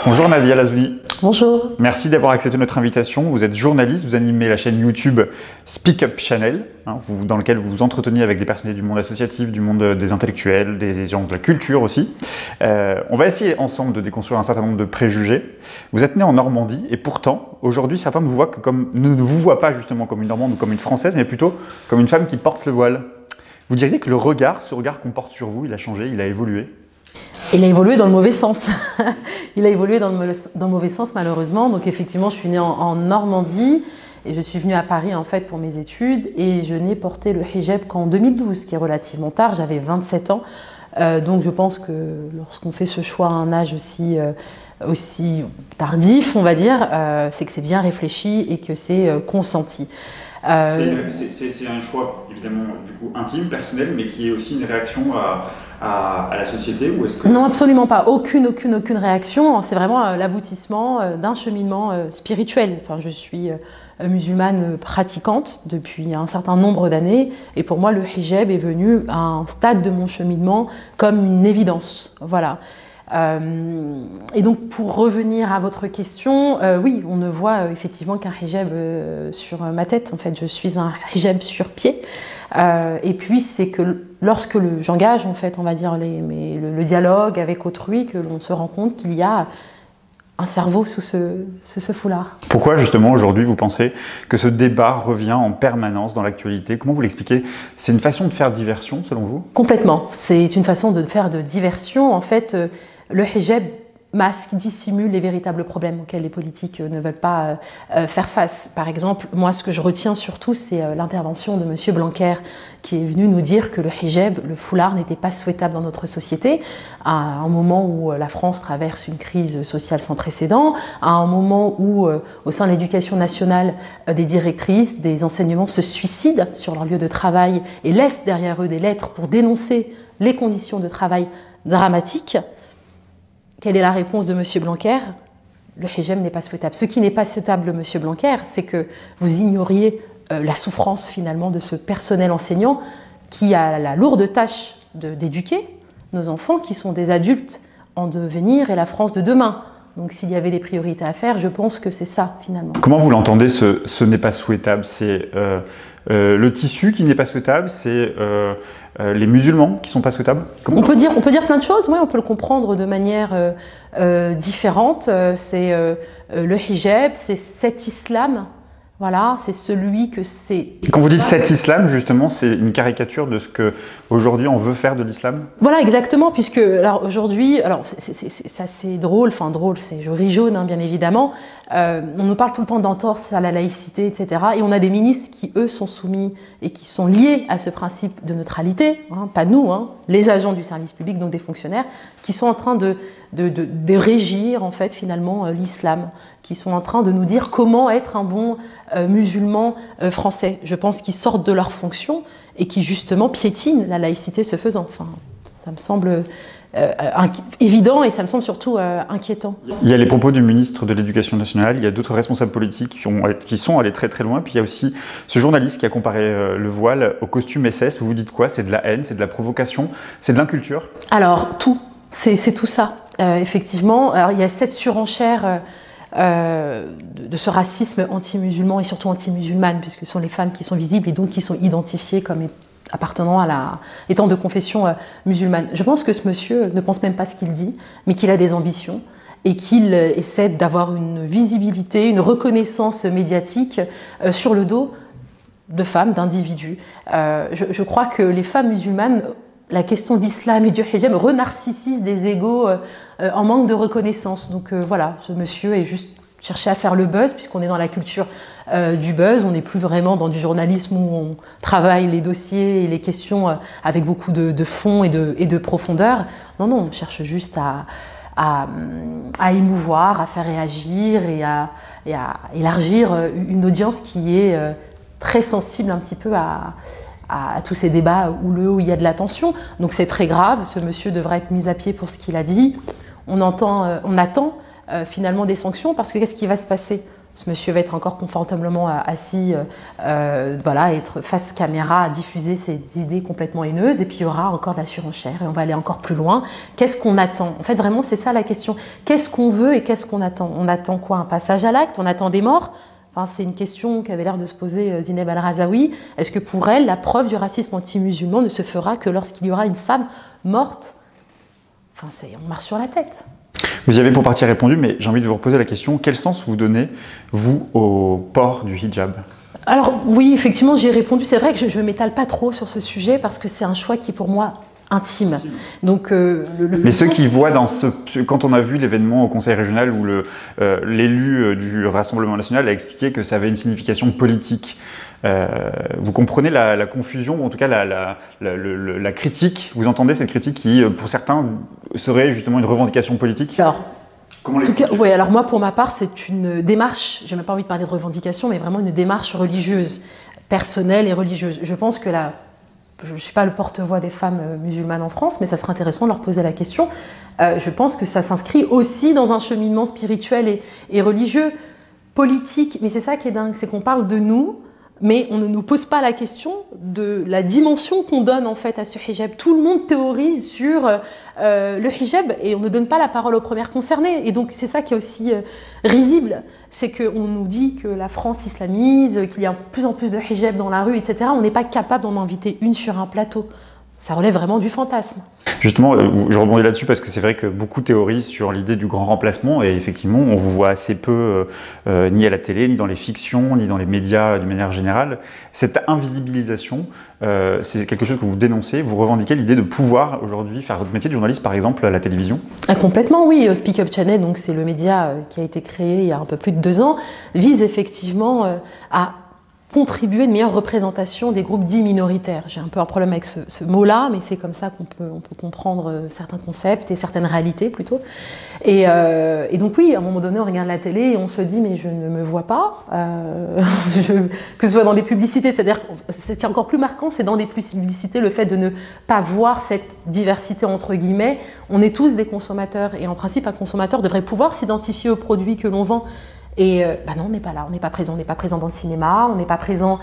Bonjour Nadia Lazouni. Bonjour. Merci d'avoir accepté notre invitation. Vous êtes journaliste, vous animez la chaîne YouTube Speak Up Channel, dans laquelle vous vous entreteniez avec des personnalités du monde associatif, du monde des intellectuels, des gens de la culture aussi. On va essayer ensemble de déconstruire un certain nombre de préjugés. Vous êtes né en Normandie et pourtant, aujourd'hui, certains ne vous voient pas justement comme une Normande ou comme une Française, mais plutôt comme une femme qui porte le voile. Vous diriez que ce regard qu'on porte sur vous, il a changé, il a évolué? Il a évolué dans le mauvais sens. Il a évolué dans le mauvais sens malheureusement. Donc effectivement, je suis née en Normandie et je suis venue à Paris en fait pour mes études et je n'ai porté le hijab qu'en 2012, qui est relativement tard. J'avais 27 ans. Donc je pense que lorsqu'on fait ce choix à un âge aussi tardif, on va dire, c'est que c'est bien réfléchi et que c'est consenti. C'est un choix évidemment du coup intime, personnel, mais qui est aussi une réaction à la société ou est-ce que... Non, absolument pas. Aucune réaction. C'est vraiment l'aboutissement d'un cheminement spirituel. Enfin, je suis musulmane pratiquante depuis un certain nombre d'années et pour moi, le hijab est venu à un stade de mon cheminement comme une évidence. Voilà. Et donc pour revenir à votre question, oui, on ne voit effectivement qu'un hijab sur ma tête. En fait, je suis un hijab sur pied. Et puis c'est que lorsque j'engage, en fait, on va dire le dialogue avec autrui, que l'on se rend compte qu'il y a un cerveau sous ce foulard. Pourquoi justement aujourd'hui vous pensez que ce débat revient en permanence dans l'actualité? Comment vous l'expliquez? C'est une façon de faire diversion selon vous? Complètement. C'est une façon de faire de diversion. En fait, le hijab masque, dissimule les véritables problèmes auxquels les politiques ne veulent pas faire face. Par exemple, moi, ce que je retiens surtout, c'est l'intervention de M. Blanquer, qui est venu nous dire que le hijab, le foulard, n'était pas souhaitable dans notre société, à un moment où la France traverse une crise sociale sans précédent, à un moment où, au sein de l'éducation nationale, des directrices, des enseignements se suicident sur leur lieu de travail et laissent derrière eux des lettres pour dénoncer les conditions de travail dramatiques. Quelle est la réponse de M. Blanquer? Le hijab n'est pas souhaitable. Ce qui n'est pas souhaitable, M. Blanquer, c'est que vous ignoriez la souffrance finalement de ce personnel enseignant qui a la lourde tâche d'éduquer nos enfants qui sont des adultes en devenir et la France de demain. Donc s'il y avait des priorités à faire, je pense que c'est ça finalement. Comment vous l'entendez, ce n'est pas souhaitable? C'est le tissu qui n'est pas souhaitable, c'est les musulmans qui ne sont pas souhaitables? On peut dire plein de choses, oui, on peut le comprendre de manière différente. C'est le hijab, c'est cet islam, voilà, c'est celui que c'est... Quand vous dites cet islam, justement, c'est une caricature de ce qu'aujourd'hui on veut faire de l'islam? Voilà, exactement, puisque aujourd'hui, c'est assez drôle, je ris jaune, hein, bien évidemment, on nous parle tout le temps d'entorse à la laïcité, etc. Et on a des ministres qui, eux, sont soumis et qui sont liés à ce principe de neutralité, hein, pas nous, hein, les agents du service public, donc des fonctionnaires, qui sont en train de régir, en fait, finalement, l'islam, qui sont en train de nous dire comment être un bon musulman français. Je pense qu'ils sortent de leurs fonctions et qui, justement, piétinent la laïcité ce faisant. Enfin, ça me semble... évident et ça me semble surtout inquiétant. Il y a les propos du ministre de l'Éducation nationale, il y a d'autres responsables politiques qui sont allés très très loin, puis il y a aussi ce journaliste qui a comparé le voile au costume SS. Vous vous dites quoi? C'est de la haine, c'est de la provocation, c'est de l'inculture? Alors tout, c'est tout ça, effectivement. Alors, il y a cette surenchère de ce racisme anti-musulman et surtout anti-musulmane, puisque ce sont les femmes qui sont visibles et donc qui sont identifiées comme appartenant étant de confession musulmane. Je pense que ce monsieur ne pense même pas ce qu'il dit, mais qu'il a des ambitions et qu'il essaie d'avoir une visibilité, une reconnaissance médiatique sur le dos de femmes, d'individus. Je crois que les femmes musulmanes, la question de l'islam et du hijab renarcissise des égos en manque de reconnaissance. Donc voilà, ce monsieur est juste chercher à faire le buzz, puisqu'on est dans la culture du buzz, on n'est plus vraiment dans du journalisme où on travaille les dossiers et les questions avec beaucoup de fond et de profondeur. Non, on cherche juste à émouvoir, à faire réagir et à élargir une audience qui est très sensible un petit peu à tous ces débats houleux où il y a de la tension. Donc c'est très grave, ce monsieur devrait être mis à pied pour ce qu'il a dit. On attend finalement des sanctions, parce que qu'est-ce qui va se passer? Ce monsieur va être encore confortablement assis, voilà, être face caméra, à diffuser ses idées complètement haineuses, et puis il y aura encore de la surenchère, et on va aller encore plus loin. Qu'est-ce qu'on attend? En fait, vraiment, c'est ça la question. Qu'est-ce qu'on veut et qu'est-ce qu'on attend? On attend quoi? Un passage à l'acte? On attend des morts? Enfin, c'est une question qu'avait l'air de se poser Zineb Al-Razaoui. Est-ce que pour elle, la preuve du racisme anti-musulman ne se fera que lorsqu'il y aura une femme morte? Enfin, on marche sur la tête. Vous y avez pour partie répondu, mais j'ai envie de vous reposer la question. Quel sens vous donnez, vous, au port du hijab? Alors oui, effectivement, j'y ai répondu. C'est vrai que je ne m'étale pas trop sur ce sujet parce que c'est un choix qui, pour moi, intime. Donc, mais ceux qui voient dans quand on a vu l'événement au Conseil régional où l'élu du Rassemblement national a expliqué que ça avait une signification politique, vous comprenez la confusion, ou en tout cas la critique, vous entendez cette critique qui, pour certains, serait justement une revendication politique? Alors, oui, alors moi, pour ma part, c'est une démarche, j'ai même pas envie de parler de revendication, mais vraiment une démarche religieuse, personnelle et religieuse. Je pense que je ne suis pas le porte-voix des femmes musulmanes en France, mais ça serait intéressant de leur poser la question. Je pense que ça s'inscrit aussi dans un cheminement spirituel et religieux, politique. Mais c'est ça qui est dingue, c'est qu'on parle de nous, mais on ne nous pose pas la question de la dimension qu'on donne en fait à ce hijab. Tout le monde théorise sur le hijab et on ne donne pas la parole aux premières concernées. Et donc c'est ça qui est aussi risible, c'est qu'on nous dit que la France islamise, qu'il y a de plus en plus de hijab dans la rue, etc. On n'est pas capable d'en inviter une sur un plateau. Ça relève vraiment du fantasme. Justement, je rebondis là-dessus parce que c'est vrai que beaucoup théorisent sur l'idée du grand remplacement et effectivement, on vous voit assez peu ni à la télé, ni dans les fictions, ni dans les médias d'une manière générale. Cette invisibilisation, c'est quelque chose que vous dénoncez, vous revendiquez l'idée de pouvoir aujourd'hui faire votre métier de journaliste, par exemple, à la télévision? Complètement, oui. Speak Up Channel, donc c'est le média qui a été créé il y a un peu plus de 2 ans, vise effectivement à contribuer à une meilleure représentation des groupes dits minoritaires. J'ai un peu un problème avec ce mot-là, mais c'est comme ça qu'on peut comprendre certains concepts et certaines réalités plutôt. Et donc oui, à un moment donné, on regarde la télé et on se dit mais je ne me vois pas, que ce soit dans des publicités, c'est-à-dire ce qui est encore plus marquant, c'est dans des publicités le fait de ne pas voir cette diversité entre guillemets. On est tous des consommateurs et en principe un consommateur devrait pouvoir s'identifier aux produits que l'on vend. Et non, on n'est pas là, on n'est pas présent. On n'est pas présent dans le cinéma, on n'est pas présent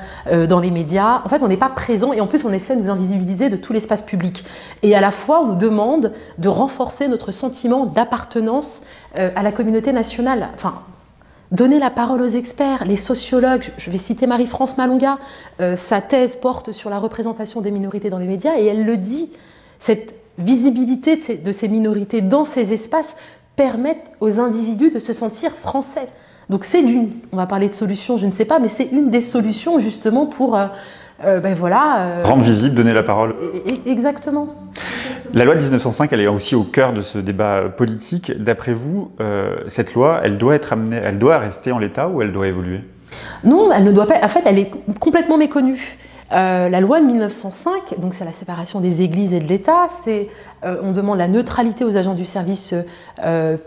dans les médias. En fait, on n'est pas présent et en plus, on essaie de nous invisibiliser de tout l'espace public. Et à la fois, on nous demande de renforcer notre sentiment d'appartenance à la communauté nationale. Enfin, donner la parole aux experts, les sociologues. Je vais citer Marie-France Malonga. Sa thèse porte sur la représentation des minorités dans les médias et elle le dit. Cette visibilité de ces minorités dans ces espaces permettent aux individus de se sentir français. Donc on va parler de solutions, je ne sais pas, mais c'est une des solutions justement pour rendre visible, donner la parole. Exactement. La loi de 1905, elle est aussi au cœur de ce débat politique. D'après vous, cette loi, elle doit rester en l'état ou elle doit évoluer? Non, elle ne doit pas. En fait, elle est complètement méconnue. La loi de 1905, donc c'est la séparation des églises et de l'État, on demande la neutralité aux agents du service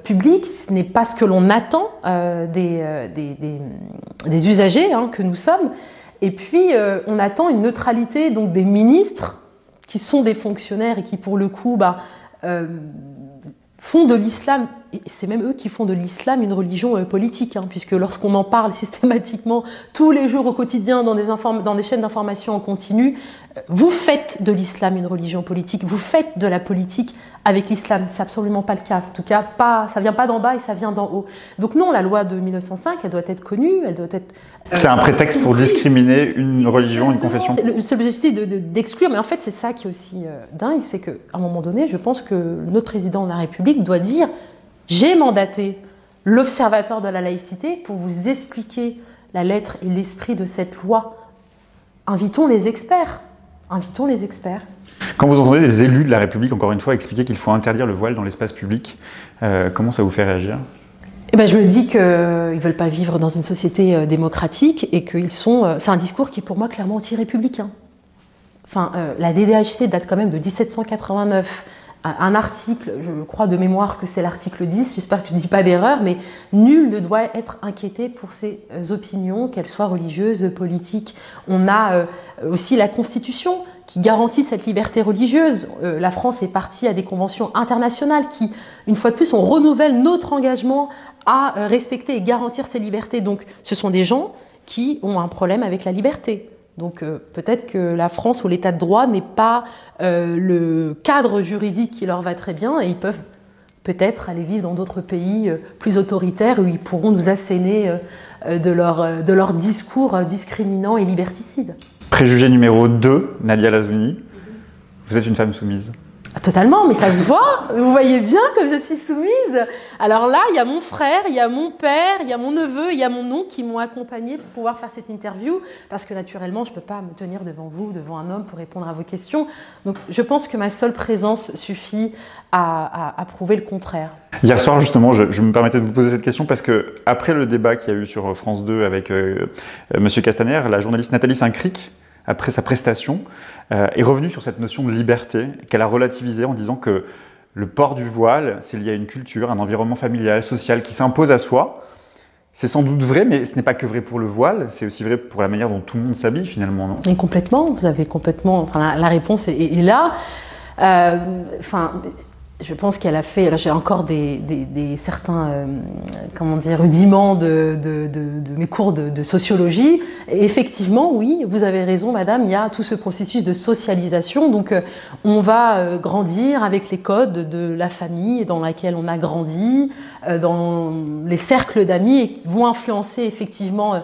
public, ce n'est pas ce que l'on attend des usagers que nous sommes, et puis on attend une neutralité donc, des ministres, qui sont des fonctionnaires et qui pour le coup font de l'islam, et c'est même eux qui font de l'islam une religion politique, puisque lorsqu'on en parle systématiquement tous les jours au quotidien dans des chaînes d'information en continu, vous faites de l'islam une religion politique, vous faites de la politique avec l'islam, c'est absolument pas le cas, en tout cas ça vient pas d'en bas et ça vient d'en haut. Donc non, la loi de 1905, elle doit être connue, elle doit être... c'est un prétexte pour discriminer une religion, une confession? C'est l'objectif d'exclure, mais en fait c'est ça qui est aussi dingue, c'est qu'à un moment donné, je pense que notre président de la République doit dire « J'ai mandaté l'Observatoire de la laïcité pour vous expliquer la lettre et l'esprit de cette loi. Invitons les experts. Invitons les experts. » Quand vous entendez des élus de la République, encore une fois, expliquer qu'il faut interdire le voile dans l'espace public, comment ça vous fait réagir? Je me dis qu'ils ne veulent pas vivre dans une société démocratique et qu'ils sont... c'est un discours qui est pour moi clairement anti-républicain. Enfin, la DDHC date quand même de 1789. Un article, je crois de mémoire que c'est l'article 10, j'espère que je ne dis pas d'erreur, mais nul ne doit être inquiété pour ses opinions, qu'elles soient religieuses, politiques. On a aussi la Constitution qui garantit cette liberté religieuse. La France est partie à des conventions internationales qui, une fois de plus, on renouvelle notre engagement à respecter et garantir ces libertés. Donc ce sont des gens qui ont un problème avec la liberté. Donc peut-être que la France ou l'état de droit n'est pas le cadre juridique qui leur va très bien et ils peuvent peut-être aller vivre dans d'autres pays plus autoritaires où ils pourront nous asséner de leur discours discriminant et liberticide. Préjugé numéro 2, Nadia Lazouni. Vous êtes une femme soumise. Totalement, mais ça se voit. Vous voyez bien comme je suis soumise. Alors là, il y a mon frère, il y a mon père, il y a mon neveu, il y a mon oncle qui m'ont accompagnée pour pouvoir faire cette interview. Parce que naturellement, je ne peux pas me tenir devant vous, devant un homme pour répondre à vos questions. Donc je pense que ma seule présence suffit à prouver le contraire. Hier soir, justement, je me permettais de vous poser cette question parce que après le débat qu'il y a eu sur France 2 avec Monsieur Castaner, la journaliste Nathalie Saint-Cric, après sa prestation, est revenue sur cette notion de liberté qu'elle a relativisée en disant que le port du voile, c'est lié à une culture, un environnement familial, social qui s'impose à soi. C'est sans doute vrai, mais ce n'est pas que vrai pour le voile, c'est aussi vrai pour la manière dont tout le monde s'habille finalement, non? Et complètement, vous avez complètement... Enfin, la réponse est là. Je pense qu'elle a fait... J'ai encore certains comment dire, rudiments de mes cours de sociologie. Et effectivement, oui, vous avez raison, madame, il y a tout ce processus de socialisation. Donc, on va grandir avec les codes de la famille dans laquelle on a grandi, dans les cercles d'amis qui vont influencer effectivement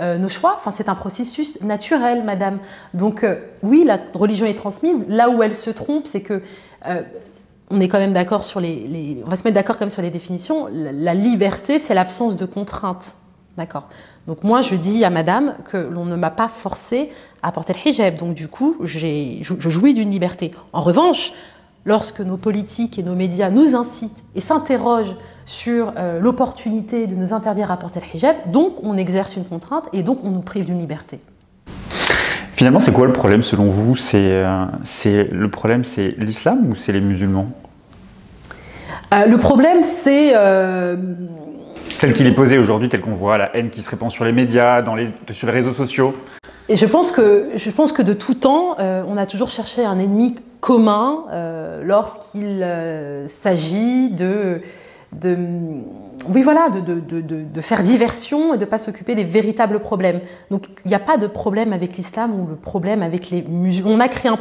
nos choix. Enfin, c'est un processus naturel, madame. Donc, oui, la religion est transmise. Là où elle se trompe, c'est que... on est quand même d'accord sur on va se mettre d'accord quand même sur les définitions. La liberté, c'est l'absence de contrainte. D'accord. Donc moi, je dis à madame que l'on ne m'a pas forcé à porter le hijab. Donc du coup, je jouis d'une liberté. En revanche, lorsque nos politiques et nos médias nous incitent et s'interrogent sur l'opportunité de nous interdire à porter le hijab, donc on exerce une contrainte et donc on nous prive d'une liberté. Finalement, c'est quoi le problème selon vous? Le problème, c'est l'islam ou c'est les musulmans? Le problème, c'est... Tel qu'il est posé aujourd'hui, tel qu'on voit, la haine qui se répand sur les médias, sur les réseaux sociaux. Et je pense que de tout temps, on a toujours cherché un ennemi commun lorsqu'il s'agit de faire diversion et de ne pas s'occuper des véritables problèmes. Donc il n'y a pas de problème avec l'islam ou le problème avec les musulmans.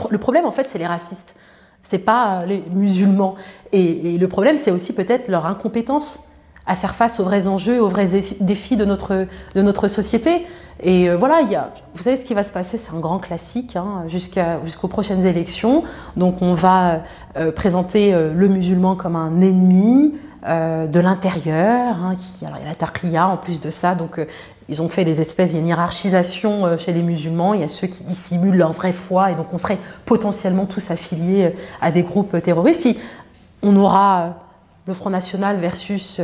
Le problème, en fait, c'est les racistes. Ce n'est pas les musulmans. Et le problème, c'est aussi peut-être leur incompétence à faire face aux vrais enjeux, aux vrais défis de notre société. Et voilà, vous savez ce qui va se passer, c'est un grand classique hein, jusqu'aux prochaines élections. Donc on va présenter le musulman comme un ennemi de l'intérieur, hein, alors il y a la taqiyya en plus de ça, donc ils ont fait il y a une hiérarchisation chez les musulmans, il y a ceux qui dissimulent leur vraie foi et donc on serait potentiellement tous affiliés à des groupes terroristes. Puis on aura le Front National versus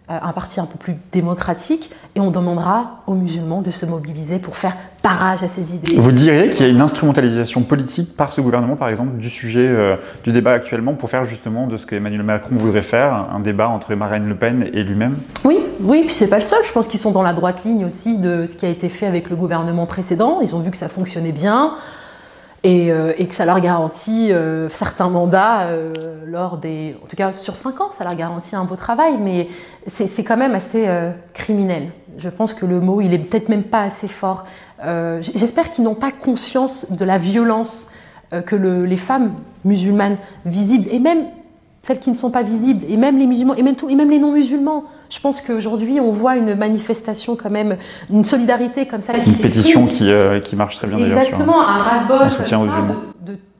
un parti un peu plus démocratique et on demandera aux musulmans de se mobiliser pour faire barrage à ces idées. Vous diriez qu'il y a une instrumentalisation politique par ce gouvernement, par exemple, du sujet du débat actuellement pour faire justement de ce qu'Emmanuel Macron voudrait faire, un débat entre Marine Le Pen et lui-même? Oui, puis c'est pas le seul. Je pense qu'ils sont dans la droite ligne aussi de ce qui a été fait avec le gouvernement précédent. Ils ont vu que ça fonctionnait bien. Et que ça leur garantit certains mandats en tout cas sur 5 ans, ça leur garantit un beau travail, mais c'est quand même assez criminel. Je pense que le mot, il est peut-être même pas assez fort. J'espère qu'ils n'ont pas conscience de la violence que les femmes musulmanes visibles, et même celles qui ne sont pas visibles, et même les musulmans, et même les non-musulmans. Je pense qu'aujourd'hui, on voit une manifestation quand même, une solidarité comme ça. Une pétition qui marche très bien d'ailleurs. Exactement, un ras-le-bol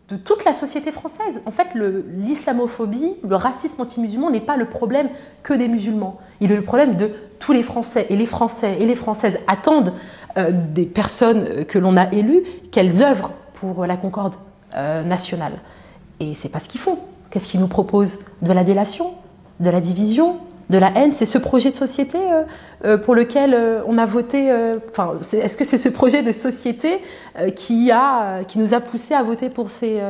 de toute la société française. En fait, l'islamophobie, le racisme anti-musulman n'est pas le problème que des musulmans. Il est le problème de tous les Français. Et les Français et les Françaises attendent des personnes que l'on a élues qu'elles œuvrent pour la concorde nationale. Et c'est pas ce qu'ils font. Qu'est-ce qu'ils nous proposent? De la délation, de la division, de la haine. C'est ce projet de société pour lequel on a voté. Est-ce que c'est ce projet de société qui nous a poussé à voter pour ces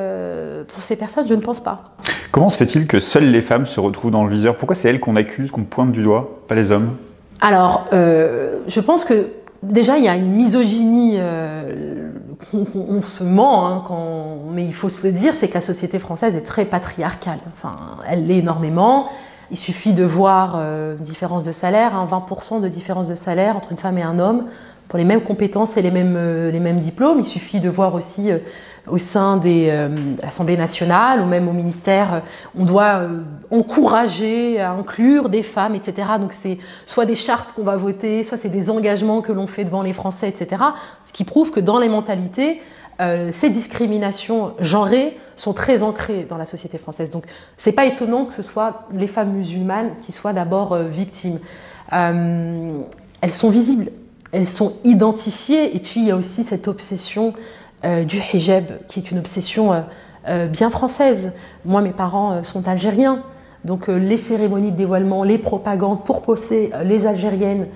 personnes? Je ne pense pas. Comment se fait-il que seules les femmes se retrouvent dans le viseur? Pourquoi c'est elles qu'on accuse, qu'on pointe du doigt, pas les hommes? Alors, je pense que déjà il y a une misogynie on se ment, hein, mais il faut se le dire, c'est que la société française est très patriarcale. Enfin, elle l'est énormément. Il suffit de voir une différence de salaire, hein, 20% de différence de salaire entre une femme et un homme, pour les mêmes compétences et les mêmes diplômes. Il suffit de voir aussi au sein de l'Assemblée nationale ou même au ministère, on doit encourager à inclure des femmes, etc. Donc c'est soit des chartes qu'on va voter, soit c'est des engagements que l'on fait devant les Français, etc. Ce qui prouve que dans les mentalités, ces discriminations genrées sont très ancrées dans la société française. Donc c'est pas étonnant que ce soit les femmes musulmanes qui soient d'abord victimes. Elles sont visibles, elles sont identifiées, et puis il y a aussi cette obsession du hijab, qui est une obsession bien française. Moi, mes parents sont algériens, donc les cérémonies de dévoilement, les propagandes pour pousser les Algériennes,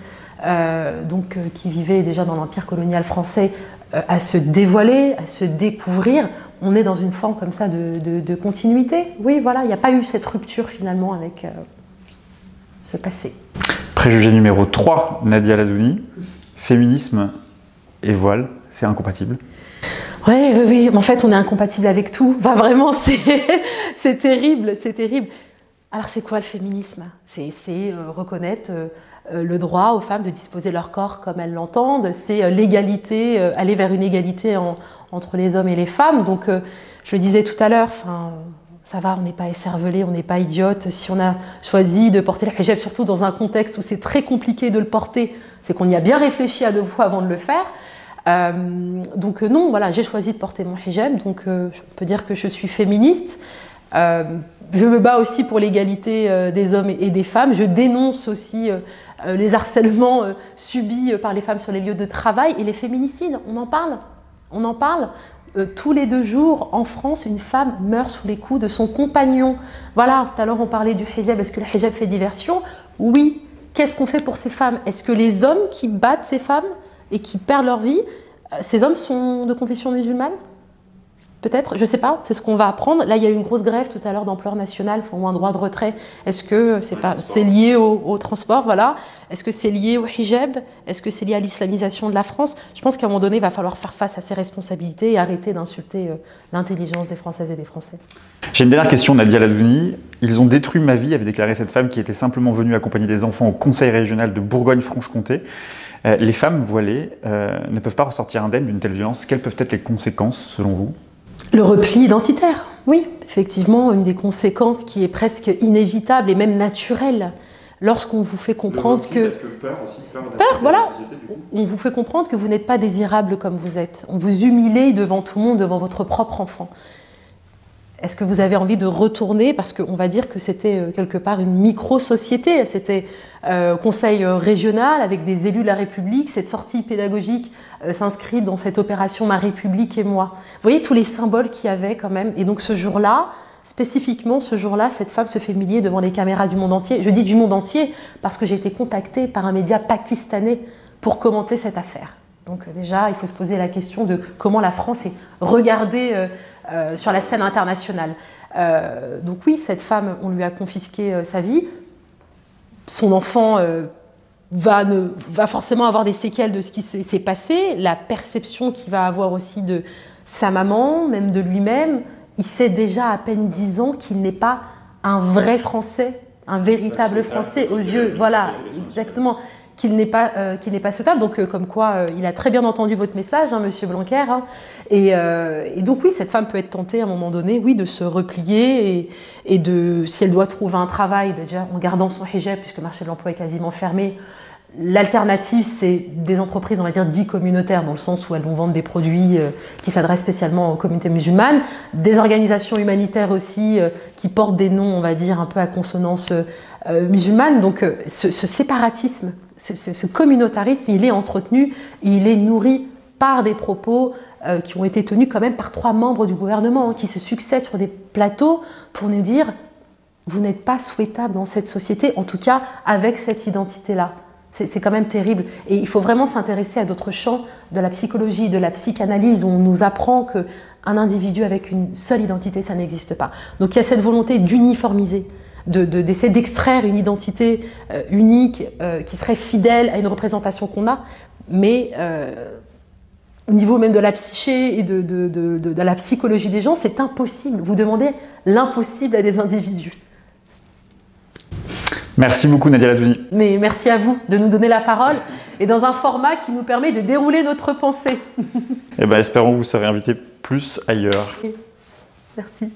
qui vivaient déjà dans l'empire colonial français, à se dévoiler, à se découvrir. On est dans une forme comme ça de continuité. Oui, voilà, il n'y a pas eu cette rupture finalement avec ce passé. Préjugé numéro 3, Nadia Lazouni. Féminisme et voile, c'est incompatible? Oui, en fait, on est incompatible avec tout. Enfin, vraiment, c'est terrible, c'est terrible. Alors, c'est quoi le féminisme? C'est reconnaître le droit aux femmes de disposer leur corps comme elles l'entendent. C'est l'égalité, aller vers une égalité entre les hommes et les femmes. Donc, je le disais tout à l'heure, ça va, on n'est pas écervelé, on n'est pas idiote. Si on a choisi de porter le hijab, surtout dans un contexte où c'est très compliqué de le porter, c'est qu'on y a bien réfléchi à 2 fois avant de le faire. Non, voilà, j'ai choisi de porter mon hijab, donc je peux dire que je suis féministe. Je me bats aussi pour l'égalité des hommes et des femmes. Je dénonce aussi les harcèlements subis par les femmes sur les lieux de travail et les féminicides. On en parle. On en parle. Tous les 2 jours, en France, une femme meurt sous les coups de son compagnon. Voilà, tout à l'heure on parlait du hijab. Est-ce que le hijab fait diversion? Oui. Qu'est-ce qu'on fait pour ces femmes? Est-ce que les hommes qui battent ces femmes et qui perdent leur vie, ces hommes sont de confession musulmane? Peut-être, je ne sais pas, c'est ce qu'on va apprendre. Là, il y a eu une grosse grève tout à l'heure d'ampleur nationale, font un droit de retrait. Est-ce que c'est lié au transport, voilà? Est-ce que c'est lié au hijab? Est-ce que c'est lié à l'islamisation de la France? Je pense qu'à un moment donné, il va falloir faire face à ces responsabilités et arrêter d'insulter l'intelligence des Françaises et des Français. J'ai une dernière question, Nadia Lazouni. Ils ont détruit ma vie, avait déclaré cette femme qui était simplement venue accompagner des enfants au conseil régional de Bourgogne-Franche-Comté. Les femmes voilées ne peuvent pas ressortir indemnes d'une telle violence. Quelles peuvent être les conséquences, selon vous? Le repli identitaire, oui, effectivement, une des conséquences qui est presque inévitable et même naturelle lorsqu'on vous fait comprendre que... Parce que peur aussi, peur, voilà, on vous fait comprendre que vous n'êtes pas désirable comme vous êtes. On vous humilie devant tout le monde, devant votre propre enfant. Est-ce que vous avez envie de retourner? Parce qu'on va dire que c'était quelque part une micro-société. C'était conseil régional avec des élus de la République. Cette sortie pédagogique s'inscrit dans cette opération Ma République et moi. Vous voyez tous les symboles qu'il y avait quand même. Et donc ce jour-là, spécifiquement ce jour-là, cette femme se fait humilier devant les caméras du monde entier. Je dis du monde entier parce que j'ai été contactée par un média pakistanais pour commenter cette affaire. Donc déjà, il faut se poser la question de comment la France est regardée sur la scène internationale. Donc oui, cette femme, on lui a confisqué sa vie. Son enfant va forcément avoir des séquelles de ce qui s'est passé, la perception qu'il va avoir aussi de sa maman, même de lui-même. Il sait déjà à peine 10 ans qu'il n'est pas un vrai Français, un véritable Français aux yeux, voilà, exactement, qu'il n'est pas souhaitable. Donc comme quoi, il a très bien entendu votre message, hein, Monsieur Blanquer. Hein, et donc oui, cette femme peut être tentée à un moment donné, oui, de se replier et de, si elle doit trouver un travail, déjà en gardant son hijab, puisque le marché de l'emploi est quasiment fermé. L'alternative, c'est des entreprises, on va dire, dites communautaires, dans le sens où elles vont vendre des produits qui s'adressent spécialement aux communautés musulmanes, des organisations humanitaires aussi qui portent des noms, on va dire, un peu à consonance musulmane. Donc ce séparatisme, ce communautarisme, il est entretenu, il est nourri par des propos qui ont été tenus quand même par 3 membres du gouvernement, hein, qui se succèdent sur des plateaux pour nous dire « vous n'êtes pas souhaitable dans cette société, en tout cas avec cette identité-là ». C'est quand même terrible. Et il faut vraiment s'intéresser à d'autres champs de la psychologie, de la psychanalyse, où on nous apprend qu'un individu avec une seule identité, ça n'existe pas. Donc il y a cette volonté d'uniformiser, d'essayer d'extraire une identité unique qui serait fidèle à une représentation qu'on a. Mais au niveau même de la psyché et de la psychologie des gens, c'est impossible. Vous demandez l'impossible à des individus. Merci beaucoup Nadia Ladouni. Mais merci à vous de nous donner la parole et dans un format qui nous permet de dérouler notre pensée. Eh ben, espérons que vous serez invité plus ailleurs. Merci.